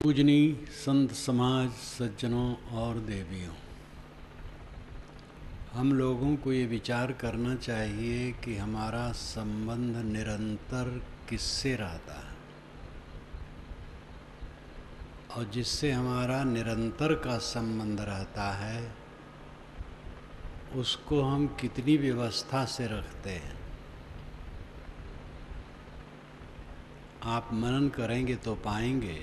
पूजनीय संत समाज, सज्जनों और देवियों, हम लोगों को ये विचार करना चाहिए कि हमारा संबंध निरंतर किससे रहता है, और जिससे हमारा निरंतर का संबंध रहता है उसको हम कितनी व्यवस्था से रखते हैं। आप मनन करेंगे तो पाएंगे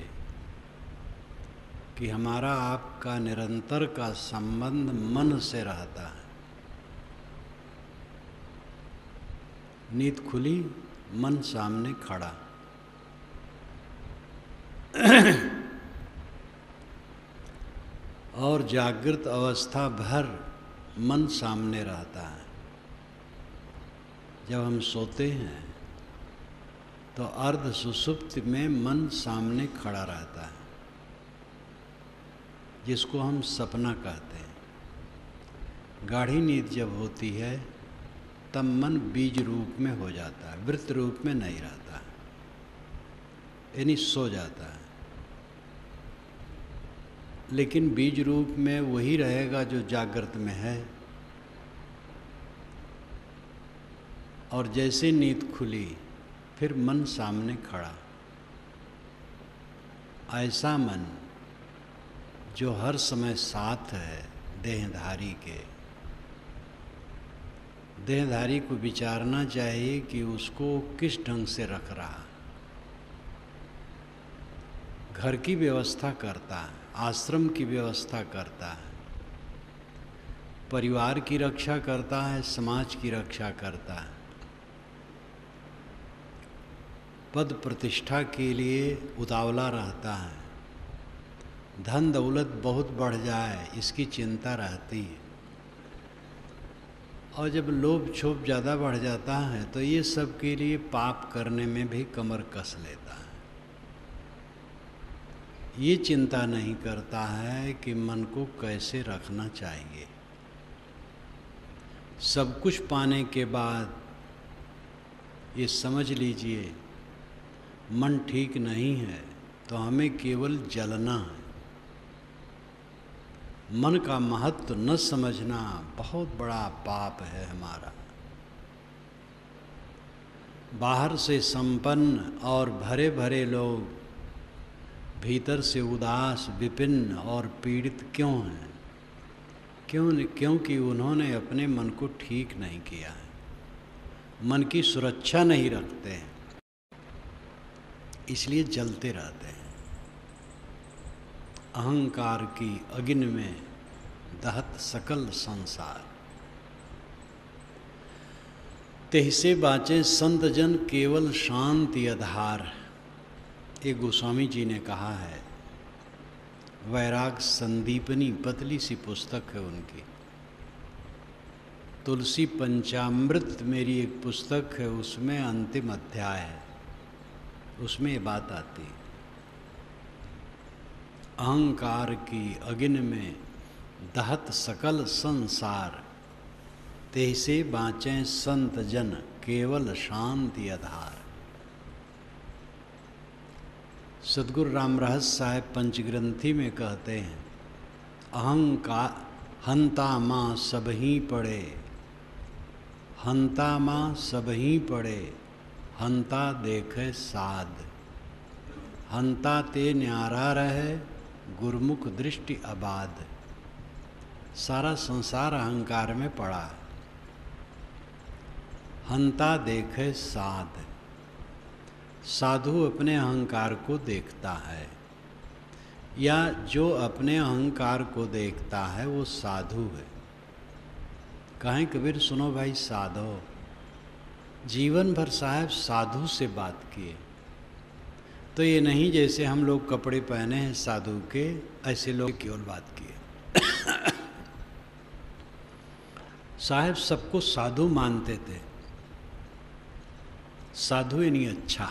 कि हमारा आपका निरंतर का संबंध मन से रहता है। नींद खुली, मन सामने खड़ा। और जागृत अवस्था भर मन सामने रहता है। जब हम सोते हैं तो अर्ध सुषुप्ति में मन सामने खड़ा रहता है, जिसको हम सपना कहते हैं। गाढ़ी नींद जब होती है तब मन बीज रूप में हो जाता है, वृत्त रूप में नहीं रहता, यानी सो जाता है। लेकिन बीज रूप में वही रहेगा जो जागृत में है। और जैसे नींद खुली फिर मन सामने खड़ा। ऐसा मन जो हर समय साथ है देहधारी के, देहधारी को विचारना चाहिए कि उसको किस ढंग से रख रहा। घर की व्यवस्था करता है, आश्रम की व्यवस्था करता है, परिवार की रक्षा करता है, समाज की रक्षा करता है। पद प्रतिष्ठा के लिए उतावला रहता है, धन दौलत बहुत बढ़ जाए इसकी चिंता रहती है। और जब लोभ क्षोभ ज़्यादा बढ़ जाता है तो ये सब के लिए पाप करने में भी कमर कस लेता है। ये चिंता नहीं करता है कि मन को कैसे रखना चाहिए। सब कुछ पाने के बाद ये समझ लीजिए मन ठीक नहीं है तो हमें केवल जलना है। मन का महत्व न समझना बहुत बड़ा पाप है हमारा। बाहर से संपन्न और भरे भरे लोग भीतर से उदास, विपिन्न और पीड़ित क्यों हैं? क्योंकि उन्होंने अपने मन को ठीक नहीं किया है, मन की सुरक्षा नहीं रखते हैं, इसलिए जलते रहते हैं। अहंकार की अग्नि में दहत सकल संसार। तेहसे बाँचे संत जन केवल शांति आधार। एक गोस्वामी जी ने कहा है, वैराग संदीपनी पतली सी पुस्तक है उनकी। तुलसी पंचामृत मेरी एक पुस्तक है, उसमें अंतिम अध्याय है, उसमें ये बात आती है। अहंकार की अग्नि में दहत सकल संसार, तेहसे बाँचें संत जन केवल शांति आधार। सद्गुरु राम रहस्य साहेब पंचग्रंथी में कहते हैं, अहंकार हंता माँ सब ही पड़े, हंता माँ सब ही पड़े, हंता देखे साध, हंता ते न्यारा रहे गुरमुख दृष्टि आबाद। सारा संसार अहंकार में पड़ा है। हंता देखे साध, साधु अपने अहंकार को देखता है, या जो अपने अहंकार को देखता है वो साधु है। कहें कबीर सुनो भाई साधो, जीवन भर साहब साधु से बात किए। तो ये नहीं जैसे हम लोग कपड़े पहने हैं साधु के, ऐसे लोग केवल बात किए। साहब सबको साधु मानते थे। साधु यानी अच्छा।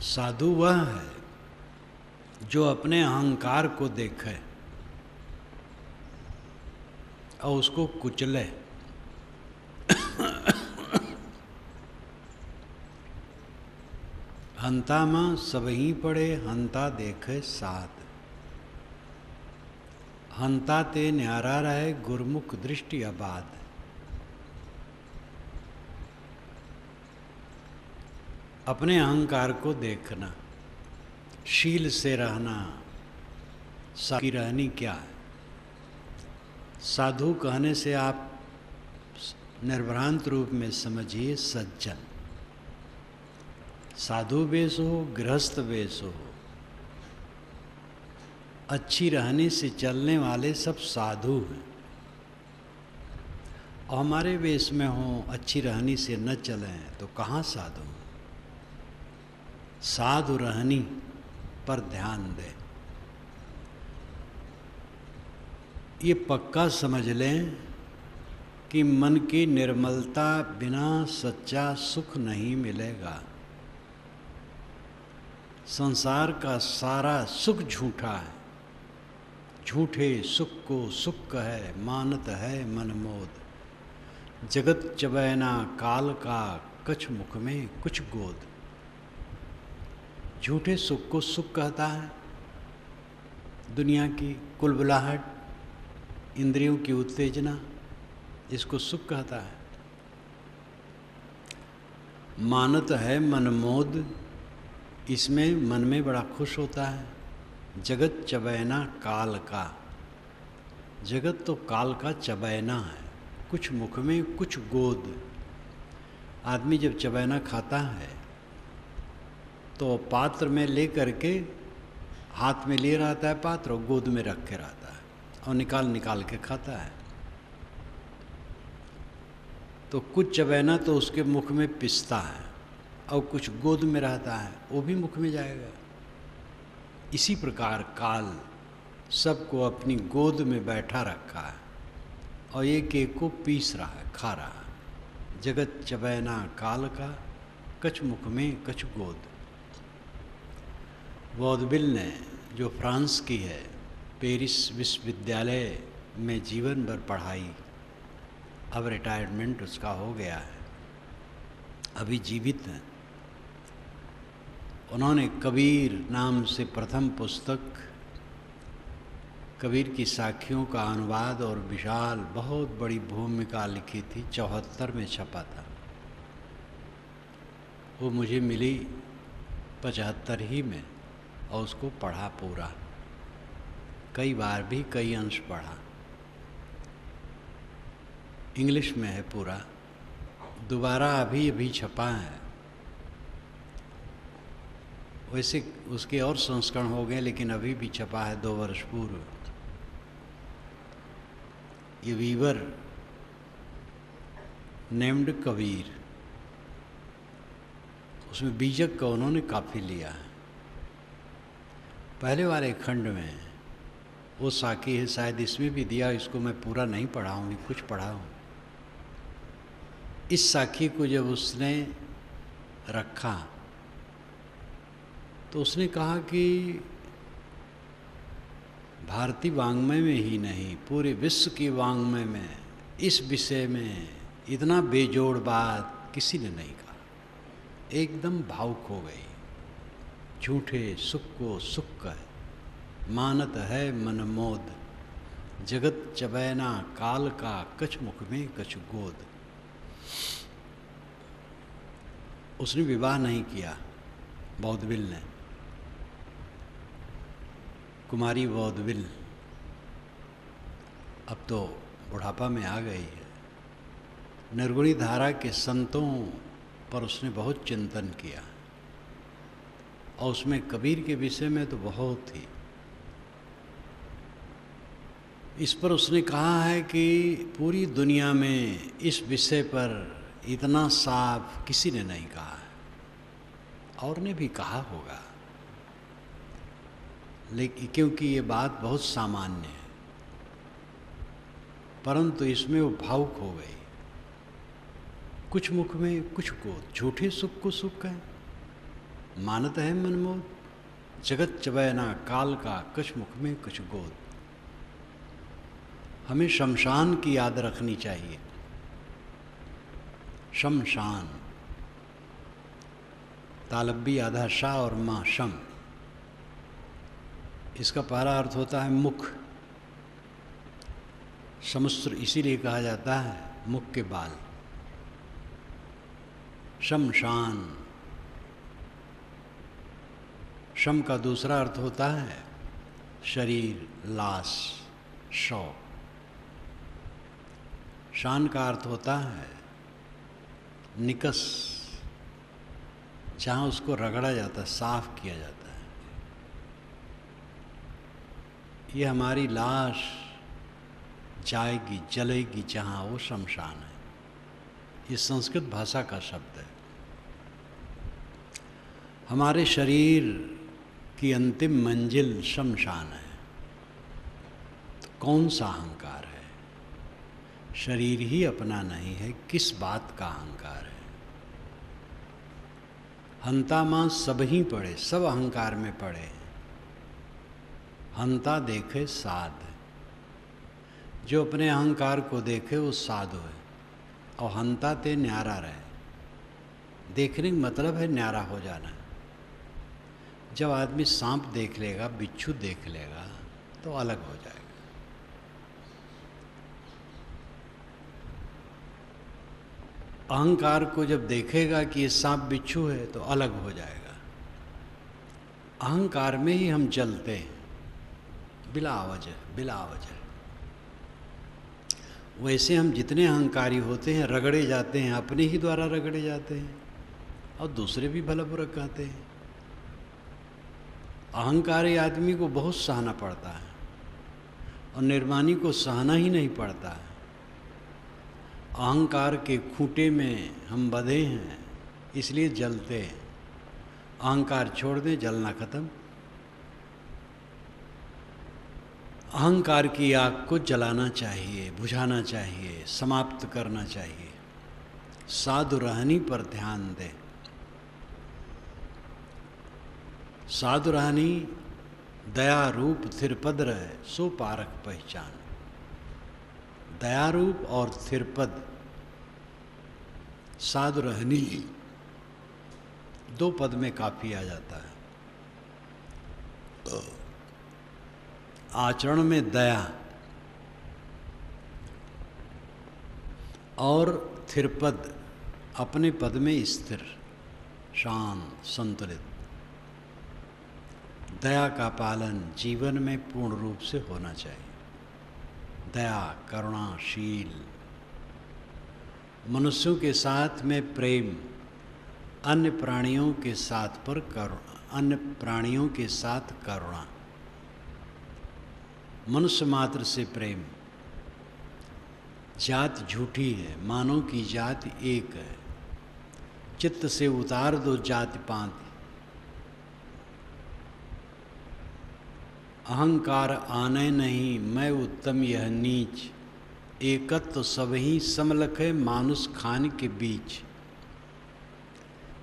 साधु वह है जो अपने अहंकार को देखे और उसको कुचले। हंता माँ सबही पड़े हंता देखे साथ, हंता ते न्यारा रहे गुरमुख दृष्टि आबाद। अपने अहंकार को देखना, शील से रहना, साकी रहनी क्या है। साधु कहने से आप निर्भ्रांत रूप में समझिए सज्जन। साधु वेश हो, गृहस्थ वेश हो, अच्छी रहनी से चलने वाले सब साधु हैं। और हमारे वेश में हो, अच्छी रहनी से न चलें तो कहाँ साधु। साधु रहनी पर ध्यान दें। ये पक्का समझ लें कि मन की निर्मलता बिना सच्चा सुख नहीं मिलेगा। संसार का सारा सुख झूठा है, झूठे सुख को सुख कहे मानत है मनमोद। जगत चबैना काल का कछ मुख में कुछ गोद। झूठे सुख को सुख कहता है, दुनिया की कुलबुलाहट, इंद्रियों की उत्तेजना, इसको सुख कहता है। मानत है मनमोद, इसमें मन में बड़ा खुश होता है। जगत चबैना काल का, जगत तो काल का चबैना है, कुछ मुख में कुछ गोद। आदमी जब चबैना खाता है तो पात्र में ले करके हाथ में लिए रहता है पात्र और गोद में रख के रहता है और निकाल निकाल के खाता है। तो कुछ चबैना तो उसके मुख में पिसता है और कुछ गोद में रहता है, वो भी मुख में जाएगा। इसी प्रकार काल सबको अपनी गोद में बैठा रखा है और एक एक को पीस रहा है, खा रहा है। जगत चबैना काल का, कछ मुख में कछ गोद। वॉदविल ने, जो फ्रांस की है, पेरिस विश्वविद्यालय में जीवन भर पढ़ाई, अब रिटायरमेंट उसका हो गया है, अभी जीवित हैं। उन्होंने कबीर नाम से प्रथम पुस्तक, कबीर की साखियों का अनुवाद और विशाल बहुत बड़ी भूमिका लिखी थी, 74 में छपा था। वो मुझे मिली 75 ही में और उसको पढ़ा पूरा, कई बार भी कई अंश पढ़ा। इंग्लिश में है पूरा, दोबारा अभी छपा है। वैसे उसके और संस्करण हो गए लेकिन अभी भी छपा है 2 वर्ष पूर्व। ये वीवर नेम्ड कबीर, उसमें बीजक का उन्होंने काफ़ी लिया है। पहले वाले खंड में वो साकी है, शायद इसमें भी दिया, इसको मैं पूरा नहीं पढ़ा हूँ, कुछ पढ़ा हूँ। इस साखी को जब उसने रखा तो उसने कहा कि भारतीय वाङ्मय में ही नहीं, पूरे विश्व की वाङ्मय में इस विषय में इतना बेजोड़ बात किसी ने नहीं कहा। एकदम भावुक हो गई। झूठे सुख को सुख कह मानत है मनमोद। जगत चबैना काल का, कछ मुख में कछ गोद। उसने विवाह नहीं किया वॉदविल ने, कुमारी वॉदविल अब तो बुढ़ापा में आ गई है। निर्गुणी धारा के संतों पर उसने बहुत चिंतन किया और उसमें कबीर के विषय में तो बहुत ही। इस पर उसने कहा है कि पूरी दुनिया में इस विषय पर इतना साफ किसी ने नहीं कहा है। और ने भी कहा होगा लेकिन क्योंकि ये बात बहुत सामान्य है, परंतु इसमें वो भावुक हो गई। कुछ मुख में कुछ गोद, झूठे सुख को सुख है मानत है मनमोद। जगत चबैना काल का, कछ मुख में कुछ गोद। हमें शमशान की याद रखनी चाहिए। शमशान तालब्बी आधा शाह और माँ शम। इसका पहला अर्थ होता है मुख। समुस्र इसीलिए कहा जाता है मुख के बाल। शमशान। शम का दूसरा अर्थ होता है शरीर, लाश, शव। शान का अर्थ होता है निकस, जहाँ उसको रगड़ा जाता है, साफ किया जाता है। ये हमारी लाश जाएगी, जलेगी जहाँ, वो शमशान है। ये संस्कृत भाषा का शब्द है। हमारे शरीर की अंतिम मंजिल शमशान है। तो कौन सा अहंकार है? शरीर ही अपना नहीं है, किस बात का अहंकार है? हंता मां सब ही पड़े, सब अहंकार में पड़े। हंता देखे साध। जो अपने अहंकार को देखे वो साधु है, और हंता ते न्यारा रहे। देखने का मतलब है न्यारा हो जाना। जब आदमी सांप देख लेगा, बिच्छू देख लेगा, तो अलग हो जाएगा। अहंकार को जब देखेगा कि ये सांप बिच्छू है, तो अलग हो जाएगा। अहंकार में ही हम जलते हैं, बिला वजह, बिला वजह। वैसे हम जितने अहंकारी होते हैं, रगड़े जाते हैं, अपने ही द्वारा रगड़े जाते हैं, और दूसरे भी भला बुरा कहते हैं। अहंकारी आदमी को बहुत सहना पड़ता है, और निर्माणी को सहना ही नहीं पड़ता है। अहंकार के खूंटे में हम बंधे हैं, इसलिए जलते हैं। अहंकार छोड़ दें, जलना खत्म। अहंकार की आग को जलाना चाहिए, बुझाना चाहिए, समाप्त करना चाहिए। साधु रहनी पर ध्यान दें। साधु रहनी दया रूप थिरपद रहे, सो पारक पहचान। दया रूप और थिरपद, साधु रहनी, दो पद में काफी आ जाता है। आचरण में दया और थिरपद, अपने पद में स्थिर, शांत, संतुलित। दया का पालन जीवन में पूर्ण रूप से होना चाहिए। दया, करुणाशील, मनुष्यों के साथ में प्रेम, अन्य प्राणियों के साथ पर करुणा, अन्य प्राणियों के साथ करुणा, मनुष्य मात्र से प्रेम। जात झूठी है, मानव की जात एक है। चित्त से उतार दो जाति पात। अहंकार आने नहीं, मैं उत्तम यह नीच। एकत्व सबही समलख है, मानुष खान के बीच।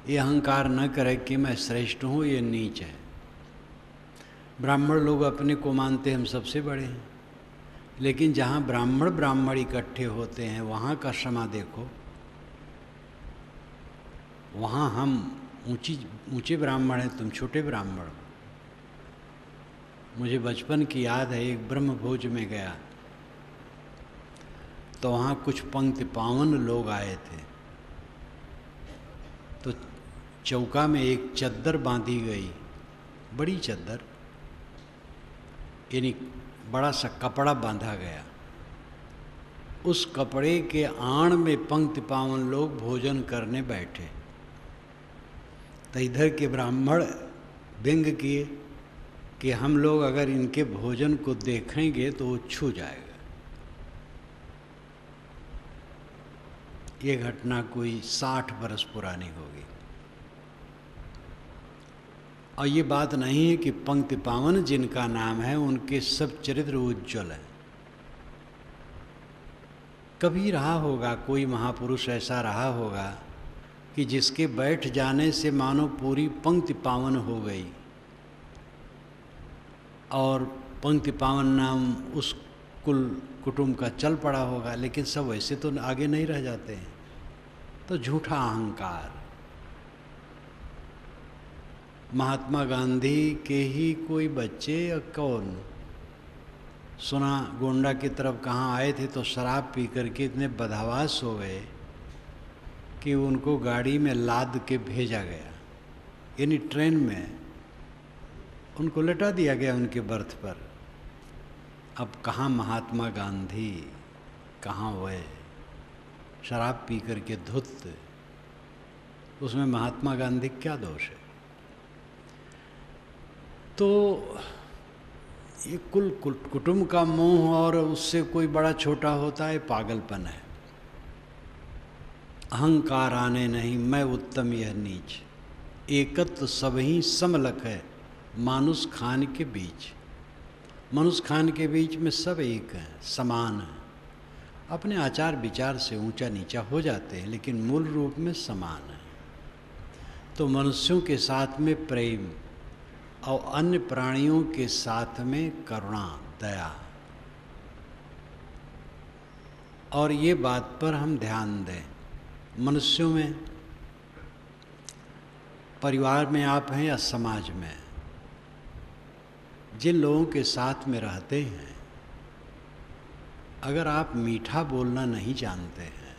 ये अहंकार न करे कि मैं श्रेष्ठ हूँ, ये नीच है। ब्राह्मण लोग अपने को मानते हम सबसे बड़े हैं, लेकिन जहाँ ब्राह्मण इकट्ठे होते हैं, वहाँ का क्षमा देखो। वहाँ हम ऊंचे ब्राह्मण हैं, तुम छोटे ब्राह्मण। मुझे बचपन की याद है, एक ब्रह्म भोज में गया तो वहाँ कुछ पंक्ति पावन लोग आए थे। तो चौका में एक चद्दर बांधी गई, बड़ी चद्दर, यानी बड़ा सा कपड़ा बांधा गया। उस कपड़े के आड़ में पंक्ति पावन लोग भोजन करने बैठे। तो इधर के ब्राह्मण व्यंग किए कि हम लोग अगर इनके भोजन को देखेंगे तो वो छू जाएगा। ये घटना कोई 60 बरस पुरानी होगी। और ये बात नहीं है कि पंक्ति पावन जिनका नाम है उनके सब चरित्र उज्ज्वल है। कभी रहा होगा, कोई महापुरुष ऐसा रहा होगा कि जिसके बैठ जाने से मानो पूरी पंक्ति पावन हो गई, और पंक्ति पावन नाम उस कुल कुटुंब का चल पड़ा होगा। लेकिन सब वैसे तो आगे नहीं रह जाते हैं। तो झूठा अहंकार, महात्मा गांधी के ही कोई बच्चे या कौन, सुना गोंडा की तरफ कहाँ आए थे तो शराब पी करके इतने बदहवास हो गए कि उनको गाड़ी में लाद के भेजा गया, यानी ट्रेन में उनको लटा दिया गया उनके बर्थ पर। अब कहाँ महात्मा गांधी, कहाँ वह शराब पी करके धुत, उसमें महात्मा गांधी क्या दोष है? तो ये कुल कुटुंब का मोह और उससे कोई बड़ा छोटा होता है, पागलपन है। अहंकार आने नहीं, मैं उत्तम यह नीच, एकत्व सब ही समलक है मानुष खान के बीच। मनुष्य खान के बीच में सब एक है, समान है। अपने आचार विचार से ऊंचा नीचा हो जाते हैं लेकिन मूल रूप में समान है। तो मनुष्यों के साथ में प्रेम और अन्य प्राणियों के साथ में करुणा, दया, और ये बात पर हम ध्यान दें। मनुष्यों में, परिवार में आप हैं या समाज में, जिन लोगों के साथ में रहते हैं, अगर आप मीठा बोलना नहीं जानते हैं,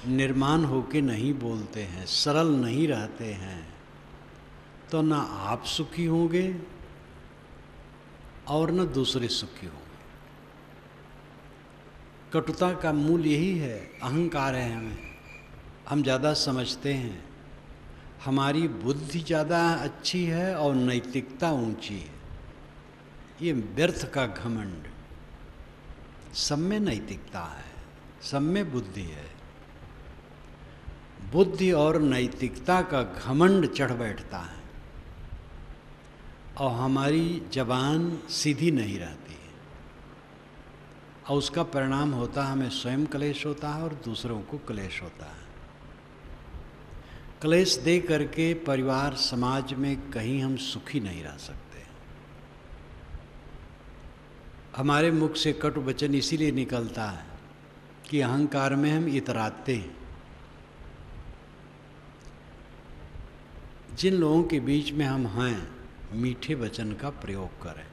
निर्माण होके नहीं बोलते हैं, सरल नहीं रहते हैं, तो ना आप सुखी होंगे और न दूसरे सुखी होंगे। कटुता का मूल यही है, अहंकार है। हम ज़्यादा समझते हैं, हमारी बुद्धि ज़्यादा अच्छी है और नैतिकता ऊंची है। ये व्यर्थ का घमंड। सब में नैतिकता है, सब में बुद्धि है। बुद्धि और नैतिकता का घमंड चढ़ बैठता है और हमारी जबान सीधी नहीं रहती है, और उसका परिणाम होता है हमें स्वयं क्लेश होता है और दूसरों को क्लेश होता है। क्लेश दे करके परिवार समाज में कहीं हम सुखी नहीं रह सकते। हमारे मुख से कटु वचन इसीलिए निकलता है कि अहंकार में हम इतराते हैं। जिन लोगों के बीच में हम हैं, मीठे वचन का प्रयोग करें।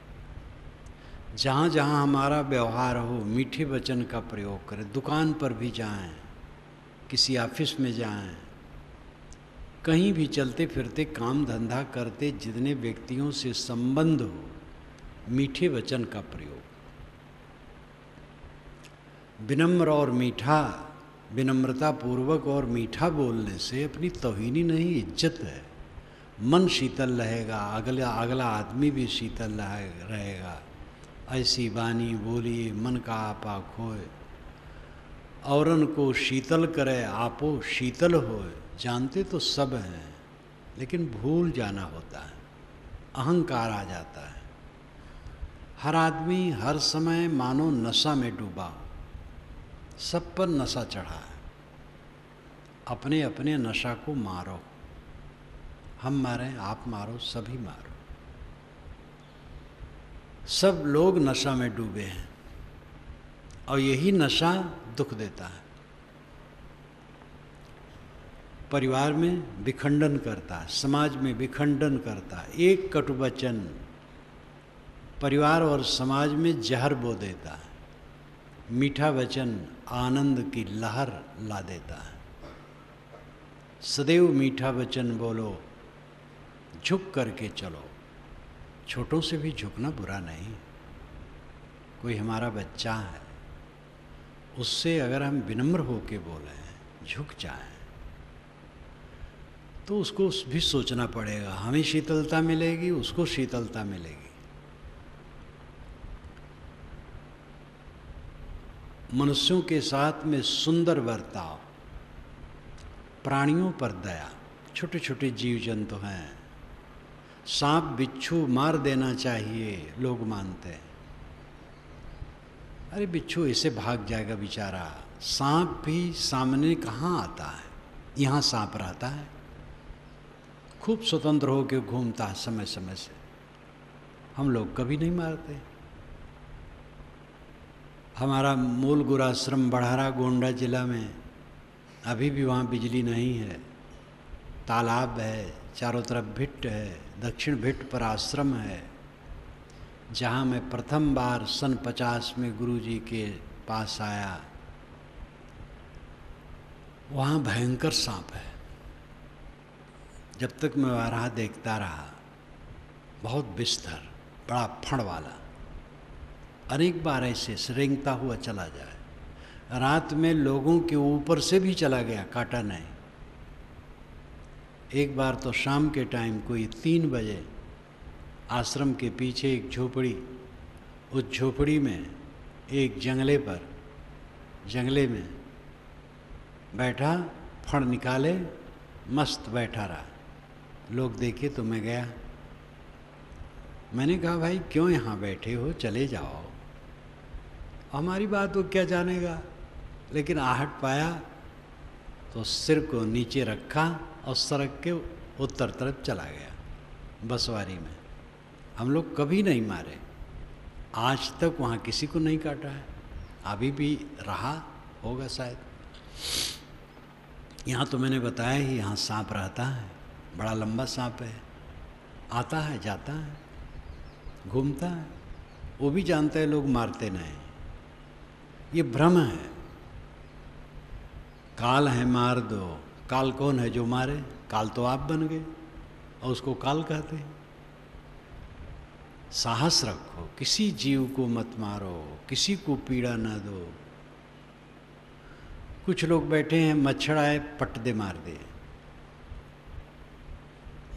जहाँ जहाँ हमारा व्यवहार हो, मीठे वचन का प्रयोग करें। दुकान पर भी जाएं, किसी ऑफिस में जाएं, कहीं भी चलते फिरते काम धंधा करते जितने व्यक्तियों से संबंध हो, मीठे वचन का प्रयोग। विनम्र और मीठा, विनम्रता पूर्वक और मीठा बोलने से अपनी तौहीनी नहीं, इज्जत है। मन शीतल रहेगा, अगला आदमी भी शीतल रहेगा। ऐसी वाणी बोलिए मन का आपा खोए, औरन को शीतल करे आपो शीतल होए। जानते तो सब हैं लेकिन भूल जाना होता है, अहंकार आ जाता है। हर आदमी हर समय मानो नशा में डूबा हो, सब पर नशा चढ़ा है। अपने अपने नशा को मारो, हम मारें, आप मारो, सभी मारो। सब लोग नशा में डूबे हैं और यही नशा दुख देता है। परिवार में विखंडन करता है, समाज में विखंडन करता है। एक कटु वचन परिवार और समाज में जहर बो देता है। मीठा वचन आनंद की लहर ला देता है। सदैव मीठा वचन बोलो, झुक करके चलो। छोटों से भी झुकना बुरा नहीं। कोई हमारा बच्चा है, उससे अगर हम विनम्र होके बोलें, झुक जाएं, तो उसको भी सोचना पड़ेगा। हमें शीतलता मिलेगी, उसको शीतलता मिलेगी। मनुष्यों के साथ में सुंदर बर्ताव, प्राणियों पर दया। छोटे छोटे जीव जंतु हैं, सांप बिच्छू मार देना चाहिए, लोग मानते हैं। अरे बिच्छू ऐसे भाग जाएगा बेचारा, सांप भी सामने कहाँ आता है। यहाँ सांप रहता है, खूब स्वतंत्र होकर घूमता है समय समय से। हम लोग कभी नहीं मारते। हमारा मूल गुरुआश्रम बढ़ारा गोंडा जिला में, अभी भी वहाँ बिजली नहीं है। तालाब है, चारों तरफ भिट्ट है, दक्षिण भिट्ट पर आश्रम है, जहाँ मैं प्रथम बार सन 50 में गुरुजी के पास आया। वहाँ भयंकर सांप है। जब तक मैं वहाँ देखता रहा, बहुत बिस्तर, बड़ा फण वाला, अनेक बार ऐसे रेंगता हुआ चला जाए। रात में लोगों के ऊपर से भी चला गया, काटा नहीं। एक बार तो शाम के टाइम कोई 3 बजे आश्रम के पीछे एक झोपड़ी, उस झोपड़ी में एक जंगले में बैठा, फण निकाले, मस्त बैठा रहा। लोग देखे तो मैं गया। मैंने कहा, भाई क्यों यहाँ बैठे हो, चले जाओ, हमारी बात वो क्या जानेगा। लेकिन आहट पाया तो सिर को नीचे रखा और सड़क के उत्तर तरफ चला गया बसवारी में। हम लोग कभी नहीं मारे, आज तक वहाँ किसी को नहीं काटा है, अभी भी रहा होगा शायद। यहाँ तो मैंने बताया ही, यहाँ सांप रहता है, बड़ा लंबा सांप है, आता है जाता है, घूमता है। वो भी जानते हैं लोग मारते नहीं, ये भ्रम है। काल है मार दो, काल कौन है जो मारे? काल तो आप बन गए और उसको काल कहते हैं। साहस रखो, किसी जीव को मत मारो, किसी को पीड़ा ना दो। कुछ लोग बैठे हैं, मच्छर आए पट दे मार दे,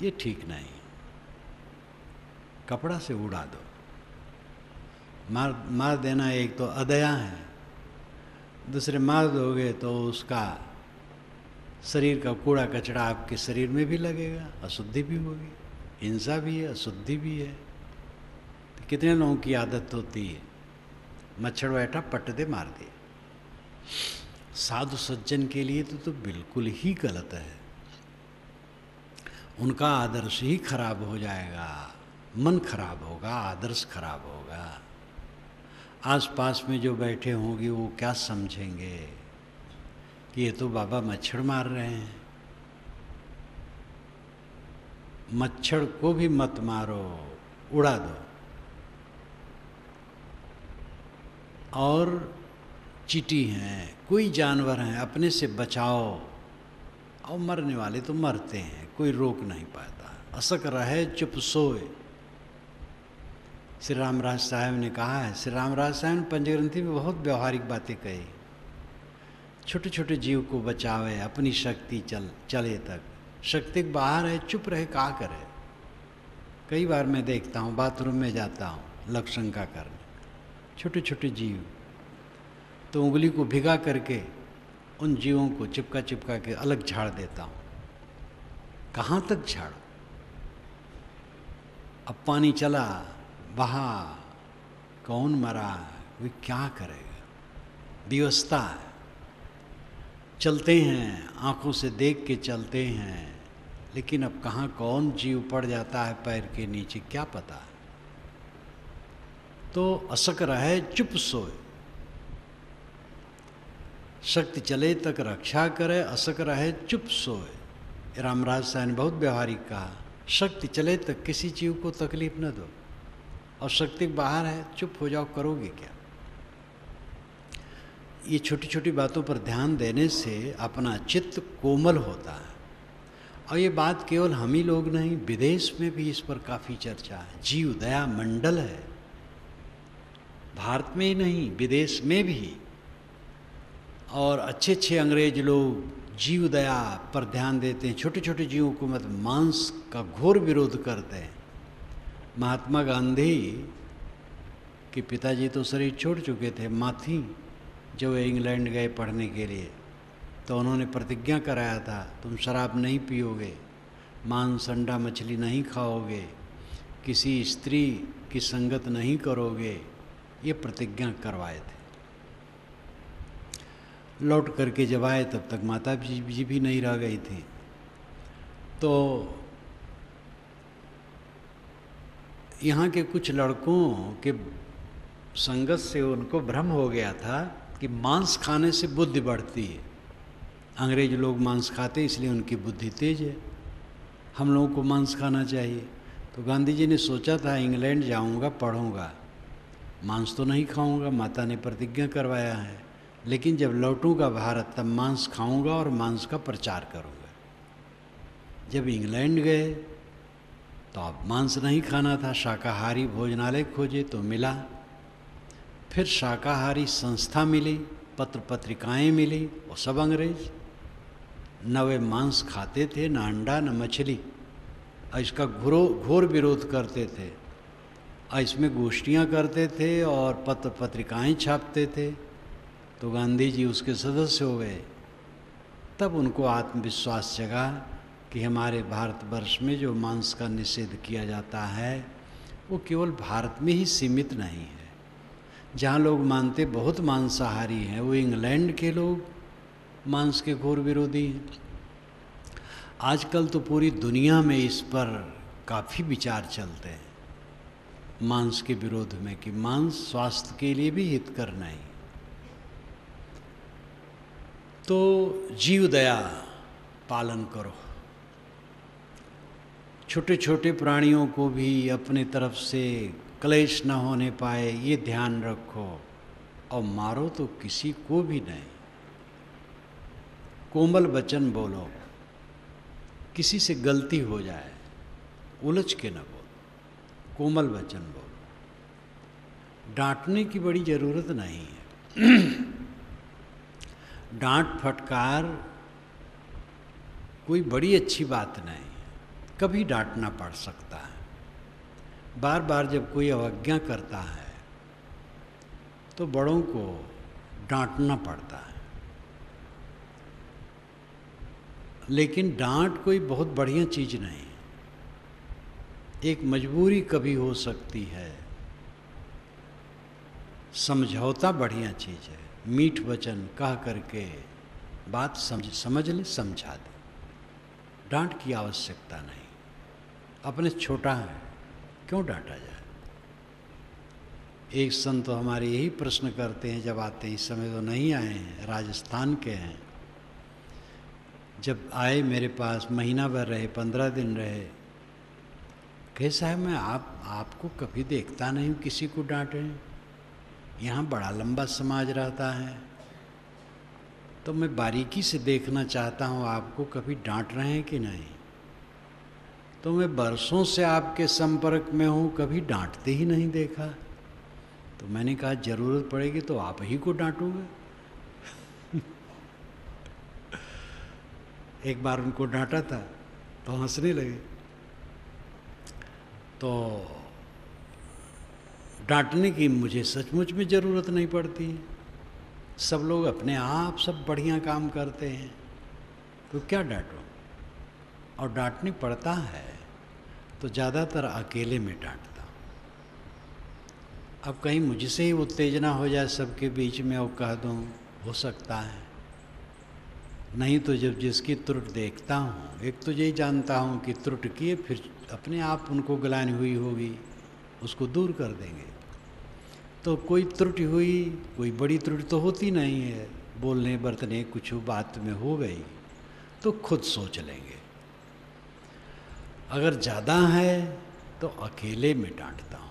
ये ठीक नहीं। कपड़ा से उड़ा दो, मार देना एक तो अदया है, दूसरे मार दोगे तो उसका शरीर का कूड़ा कचरा आपके शरीर में भी लगेगा, अशुद्धि भी होगी, हिंसा भी है, अशुद्धि भी है। तो कितने लोगों की आदत होती है, मच्छर बैठा पट दे मार दे। साधु सज्जन के लिए तो बिल्कुल ही गलत है, उनका आदर्श ही खराब हो जाएगा, मन खराब होगा, आदर्श खराब होगा। आसपास में जो बैठे होंगे वो क्या समझेंगे कि ये तो बाबा मच्छर मार रहे हैं। मच्छर को भी मत मारो, उड़ा दो। और चींटी हैं, कोई जानवर हैं, अपने से बचाओ। और मरने वाले तो मरते हैं, कोई रोक नहीं पाता। असक रहे चुप सोए, श्री रामराज साहब ने कहा है। श्री रामराज साहब ने पंचग्रंथी में बहुत व्यवहारिक बातें कही। छोटे छोटे जीव को बचावे, अपनी शक्ति चले तक। शक्ति बाहर है, चुप रहे, क्या करे। कई बार मैं देखता हूँ, बाथरूम में जाता हूँ लक्षणका करने, छोटे छोटे जीव, तो उंगली को भिगा करके उन जीवों को चिपका चिपका के अलग झाड़ देता हूँ। कहाँ तक झाड़ो? अब पानी चला, बहा, कौन मरा, वे क्या करेगा? व्यवस्था है, चलते हैं, आंखों से देख के चलते हैं, लेकिन अब कहाँ कौन जीव पड़ जाता है पैर के नीचे, क्या पता। तो असक रहे चुप सोए, शक्ति चले तक रक्षा करे, असक रहे चुप सोए। रामराज साहब ने बहुत व्यवहारिक कहा, शक्ति चले तक किसी जीव को तकलीफ न दो, और शक्ति बाहर है, चुप हो जाओ, करोगे क्या। ये छोटी छोटी बातों पर ध्यान देने से अपना चित्त कोमल होता है। और ये बात केवल हम ही लोग नहीं, विदेश में भी इस पर काफ़ी चर्चा है। जीव दया मंडल है, भारत में ही नहीं विदेश में भी। और अच्छे अच्छे अंग्रेज लोग जीव दया पर ध्यान देते हैं, छोटे छोटे जीवों को मत, मांस का घोर विरोध करते हैं। महात्मा गांधी के पिताजी तो शरीर छोड़ चुके थे, माँ थी जब वे इंग्लैंड गए पढ़ने के लिए, तो उन्होंने प्रतिज्ञा कराया था, तुम शराब नहीं पियोगे, मांस अंडा मछली नहीं खाओगे, किसी स्त्री की संगत नहीं करोगे, ये प्रतिज्ञा करवाए थे। लौट करके जब आए तब तक माता जी भी नहीं रह गई थी। तो यहाँ के कुछ लड़कों के संगत से उनको भ्रम हो गया था कि मांस खाने से बुद्धि बढ़ती है। अंग्रेज लोग मांस खाते इसलिए उनकी बुद्धि तेज है। हम लोगों को मांस खाना चाहिए। तो गांधी जी ने सोचा था इंग्लैंड जाऊंगा, पढ़ूंगा, मांस तो नहीं खाऊंगा, माता ने प्रतिज्ञा करवाया है, लेकिन जब लौटूंगा भारत तब मांस खाऊंगा और मांस का प्रचार करूंगा। जब इंग्लैंड गए तो अब मांस नहीं खाना था, शाकाहारी भोजनालय खोजे तो मिला, फिर शाकाहारी संस्था मिली, पत्र पत्रिकाएं मिली, वो सब अंग्रेज। न वे मांस खाते थे, न अंडा, न मछली, और इसका घोर विरोध करते थे, और इसमें गोष्ठियाँ करते थे और पत्र पत्रिकाएं छापते थे। तो गांधी जी उसके सदस्य हो गए। तब उनको आत्मविश्वास जगा कि हमारे भारतवर्ष में जो मांस का निषेध किया जाता है वो केवल भारत में ही सीमित नहीं है। जहाँ लोग मानते बहुत मांसाहारी हैं, वो इंग्लैंड के लोग मांस के घोर विरोधी हैं। आजकल तो पूरी दुनिया में इस पर काफ़ी विचार चलते हैं मांस के विरोध में, कि मांस स्वास्थ्य के लिए भी हितकर नहीं। तो जीव दया पालन करो, छोटे छोटे प्राणियों को भी अपने तरफ से क्लेश न होने पाए ये ध्यान रखो, और मारो तो किसी को भी नहीं। कोमल वचन बोलो, किसी से गलती हो जाए उलझ के न बोलो, कोमल वचन बोलो। डांटने की बड़ी ज़रूरत नहीं है। डांट फटकार कोई बड़ी अच्छी बात नहीं है, कभी डांटना पड़ सकता है। बार बार जब कोई अवज्ञा करता है तो बड़ों को डांटना पड़ता है, लेकिन डांट कोई बहुत बढ़िया चीज़ नहीं है, एक मजबूरी कभी हो सकती है। समझौता बढ़िया चीज़ है, मीठ वचन कह करके बात समझ ले, समझा दे। डांट की आवश्यकता नहीं, अपने छोटा है क्यों डांटा जाए। एक संत तो हमारे यही प्रश्न करते हैं जब आते हैं, इस समय तो नहीं आए हैं, राजस्थान के हैं। जब आए मेरे पास महीना भर रहे, 15 दिन रहे, कैसा है, मैं आपको कभी देखता नहीं हूँ किसी को डांटे। यहाँ बड़ा लंबा समाज रहता है, तो मैं बारीकी से देखना चाहता हूँ आपको कभी डांट रहे हैं कि नहीं। तो मैं बरसों से आपके संपर्क में हूँ, कभी डांटते ही नहीं देखा। तो मैंने कहा ज़रूरत पड़ेगी तो आप ही को डांटूंगा। एक बार उनको डांटा था तो हंसने लगे। तो डांटने की मुझे सचमुच में ज़रूरत नहीं पड़ती, सब लोग अपने आप सब बढ़िया काम करते हैं, तो क्या डांटो। और डांटनी पड़ता है तो ज़्यादातर अकेले में डांटता हूँ। अब कहीं मुझसे ही उत्तेजना हो जाए सबके बीच में और कह दूँ, हो सकता है, नहीं तो जब जिसकी त्रुटि देखता हूँ, एक तो यही जानता हूँ कि त्रुटि किए, फिर अपने आप उनको ग्लानि हुई होगी, उसको दूर कर देंगे। तो कोई त्रुटि हुई, कोई बड़ी त्रुटि तो होती नहीं है, बोलने बरतने कुछ बात में हो गई तो खुद सोच लेंगे। अगर ज़्यादा है तो अकेले में डांटता हूँ,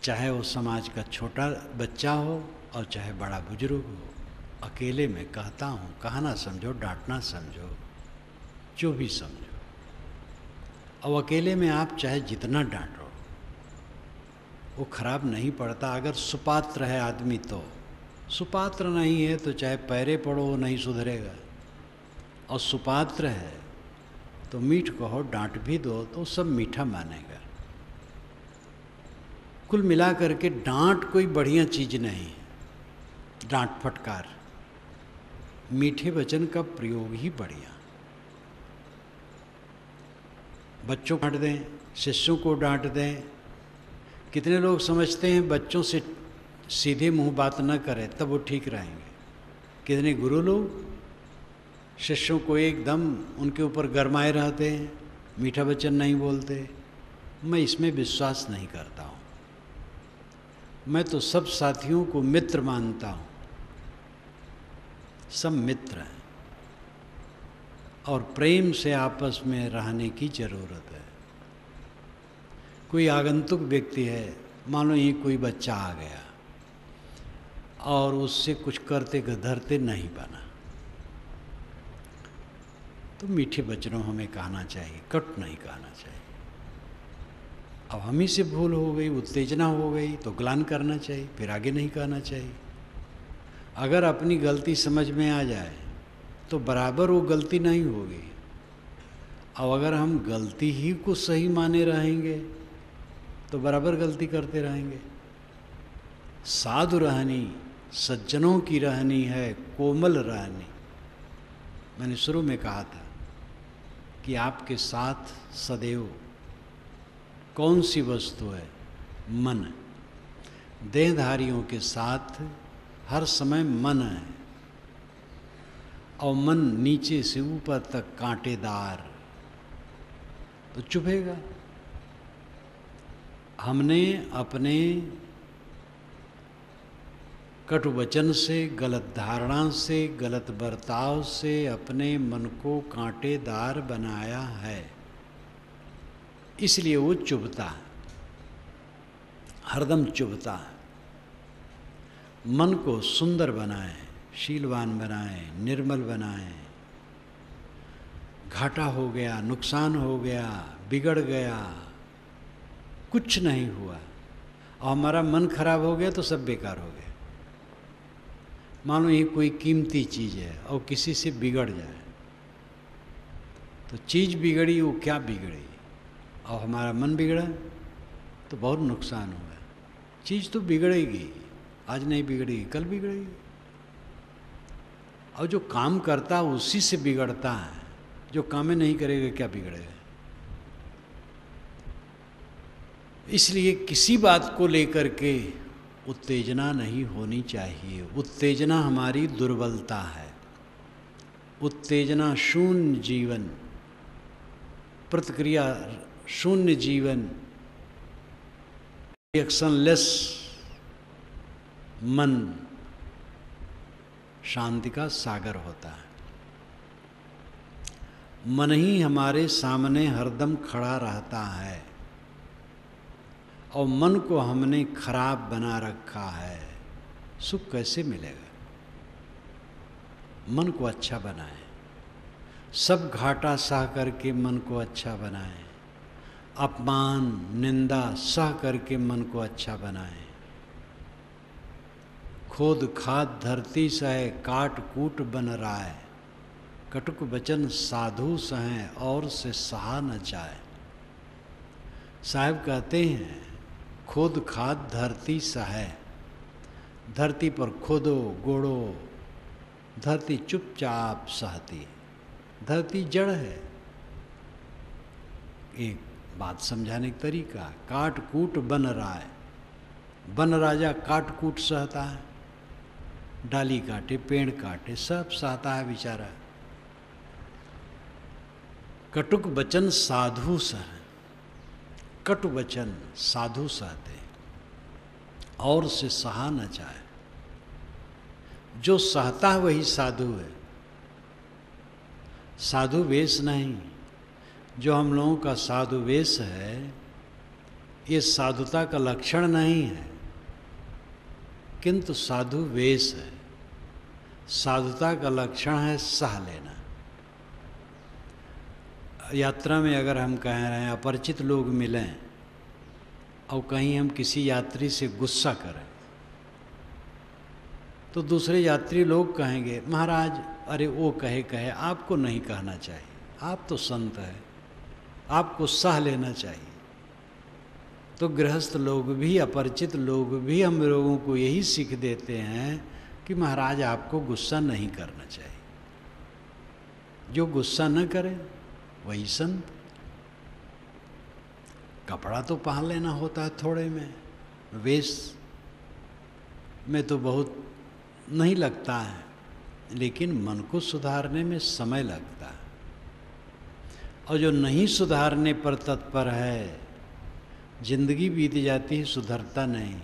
चाहे वो समाज का छोटा बच्चा हो और चाहे बड़ा बुजुर्ग हो, अकेले में कहता हूँ। कहना समझो, डांटना समझो, जो भी समझो। अब अकेले में आप चाहे जितना डांटो वो खराब नहीं पड़ता, अगर सुपात्र है आदमी तो। सुपात्र नहीं है तो चाहे पैरे पड़ो वो नहीं सुधरेगा, और सुपात्र है तो मीठ कहो, डांट भी दो तो सब मीठा मानेगा। कुल मिला करके डांट कोई बढ़िया चीज़ नहीं है, डांट फटकार, मीठे वचन का प्रयोग ही बढ़िया। बच्चों को डांट दें, शिष्यों को डांट दें। कितने लोग समझते हैं बच्चों से सीधे मुंह बात न करें तब वो ठीक रहेंगे। कितने गुरु लोग शिष्यों को एकदम उनके ऊपर गरमाए रहते हैं, मीठा वचन नहीं बोलते। मैं इसमें विश्वास नहीं करता हूँ। मैं तो सब साथियों को मित्र मानता हूँ, सब मित्र हैं। और प्रेम से आपस में रहने की जरूरत है। कोई आगंतुक व्यक्ति है, मान लो ये कोई बच्चा आ गया और उससे कुछ करते धरते नहीं बना, तो मीठे वचनों हमें कहना चाहिए, कट नहीं कहना चाहिए। अब हम ही से भूल हो गई, उत्तेजना हो गई तो ग्लान करना चाहिए, फिर आगे नहीं कहना चाहिए। अगर अपनी गलती समझ में आ जाए तो बराबर वो गलती नहीं होगी। अब अगर हम गलती ही को सही माने रहेंगे तो बराबर गलती करते रहेंगे। साधु रहनी, सज्जनों की रहनी है, कोमल रहनी। मैंने शुरू में कहा था कि आपके साथ सदैव कौन सी वस्तु है? मन। देहधारियों के साथ हर समय मन है, और मन नीचे से ऊपर तक कांटेदार, तो चुभेगा। हमने अपने कटु वचन से, गलत धारणा से, गलत बर्ताव से अपने मन को कांटेदार बनाया है, इसलिए वो चुभता है, हरदम चुभता है। मन को सुंदर बनाएं, शीलवान बनाएं, निर्मल बनाएं। घाटा हो गया, नुकसान हो गया, बिगड़ गया, कुछ नहीं हुआ, और हमारा मन खराब हो गया तो सब बेकार हो गया। मानो ये कोई कीमती चीज़ है और किसी से बिगड़ जाए, तो चीज़ बिगड़ी, वो क्या बिगड़ी, और हमारा मन बिगड़ा तो बहुत नुकसान हुआ। चीज़ तो बिगड़ेगी, आज नहीं बिगड़ेगी कल बिगड़ेगी। और जो काम करता है उसी से बिगड़ता है, जो काम नहीं करेगा क्या बिगड़ेगा। इसलिए किसी बात को लेकर के उत्तेजना नहीं होनी चाहिए। उत्तेजना हमारी दुर्बलता है। उत्तेजना शून्य जीवन, प्रतिक्रिया शून्य जीवन, रिएक्शनलेस मन शांति का सागर होता है। मन ही हमारे सामने हरदम खड़ा रहता है, और मन को हमने खराब बना रखा है। सुख कैसे मिलेगा? मन को अच्छा बनाएं, सब घाटा सह करके मन को अच्छा बनाएं, अपमान निंदा सह करके मन को अच्छा बनाएं। खोद खाद धरती सहे, काट कूट बन राय, कटुक वचन साधु सहें, और से सहा न जाए। साहब कहते हैं खोद खाद धरती सहे, धरती पर खोदो गोड़ो, धरती चुपचाप सहती। धरती जड़ है। एक बात समझाने का तरीका, काट कूट बन राय, बन राजा काट कूट सहता है, डाली काटे पेड़ काटे सब सहता है बेचारा। कटुक वचन साधु सह, कटु वचन साधु सहते, और से सहा न जाए। जो सहता है वही साधु है, साधु वेश नहीं। जो हम लोगों का साधु वेश है, ये साधुता का लक्षण नहीं है, किंतु साधु वेश है। साधुता का लक्षण है सह लेना। यात्रा में अगर हम कह रहे हैं अपरिचित लोग मिलें और कहीं हम किसी यात्री से गुस्सा करें, तो दूसरे यात्री लोग कहेंगे महाराज अरे वो कहे कहे, आपको नहीं कहना चाहिए, आप तो संत हैं, आपको सह लेना चाहिए। तो गृहस्थ लोग भी, अपरिचित लोग भी हम लोगों को यही सीख देते हैं कि महाराज आपको गुस्सा नहीं करना चाहिए। जो गुस्सा न करे वही संत। कपड़ा तो पहन लेना होता है थोड़े में, वेश में तो बहुत नहीं लगता है, लेकिन मन को सुधारने में समय लगता है। और जो नहीं सुधारने पर तत्पर है, जिंदगी बीत जाती है, सुधरता नहीं।